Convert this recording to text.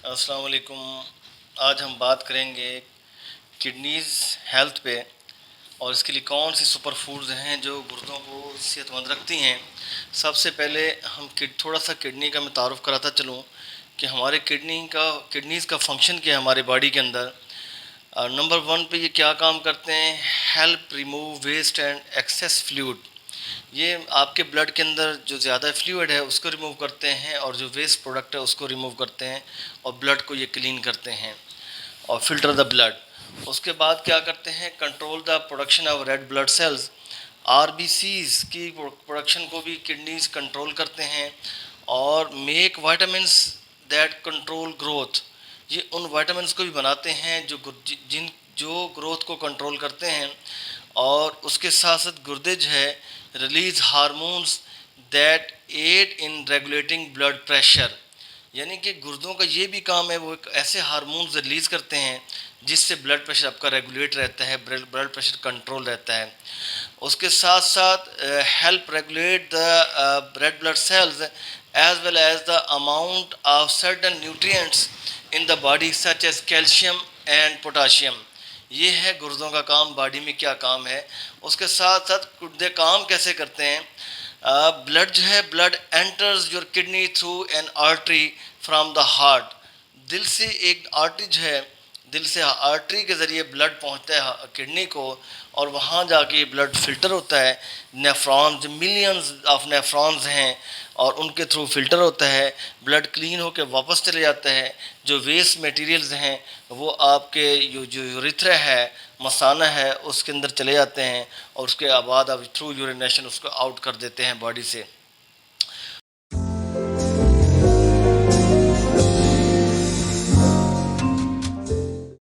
अस्सलाम वालेकुम। आज हम बात करेंगे किडनीज़ हेल्थ पे और इसके लिए कौन सी सुपर फूड्स हैं जो गुर्दों को सेहतमंद रखती हैं। सबसे पहले हम थोड़ा सा किडनी का मैं तारुफ़ कराता चलूँ कि हमारे किडनीज़ का फंक्शन क्या है हमारे बॉडी के अंदर। नंबर वन पे ये क्या काम करते हैं, help remove waste and excess fluid. ये आपके ब्लड के अंदर जो ज़्यादा फ्लूइड है उसको रिमूव करते हैं और जो वेस्ट प्रोडक्ट है उसको रिमूव करते हैं और ब्लड को ये क्लीन करते हैं और फिल्टर द ब्लड। उसके बाद क्या करते हैं, control the production of red blood sales. RBCs की प्रोडक्शन को भी किडनीज कंट्रोल करते हैं और make vitamins that control growth. ये उन वाइटामिन्स को भी बनाते हैं जो ग्रोथ को कंट्रोल करते हैं। और उसके साथ साथ गुर्दे जो है release hormones that aid in regulating blood pressure. यानी कि गुर्दों का ये भी काम है, वो एक ऐसे हार्मोन्स रिलीज़ करते हैं जिससे ब्लड प्रेशर आपका रेगुलेट रहता है, ब्लड प्रेशर कंट्रोल रहता है। उसके साथ साथ help regulate the red blood cells as well as the amount of certain nutrients in the body such as calcium and potassium. ये है गुर्दों का काम, बॉडी में क्या काम है। उसके साथ साथ गुर्दे काम कैसे करते हैं, ब्लड जो है, blood enters your kidney through an artery from the heart. दिल से एक आर्टरी जो है, दिल से आर्टरी के ज़रिए ब्लड पहुंचता है किडनी को और वहाँ जाके ब्लड फिल्टर होता है। नेफ्रॉन्स, मिलियंस ऑफ नेफ्रॉन्स हैं और उनके थ्रू फिल्टर होता है, ब्लड क्लीन होकर वापस चले जाता है। जो वेस्ट मटेरियल्स हैं वो आपके जो यूरिथ्रा है, मसाना है, उसके अंदर चले जाते हैं और उसके बाद आप थ्रू यूरिनेशन उसको आउट कर देते हैं बॉडी से।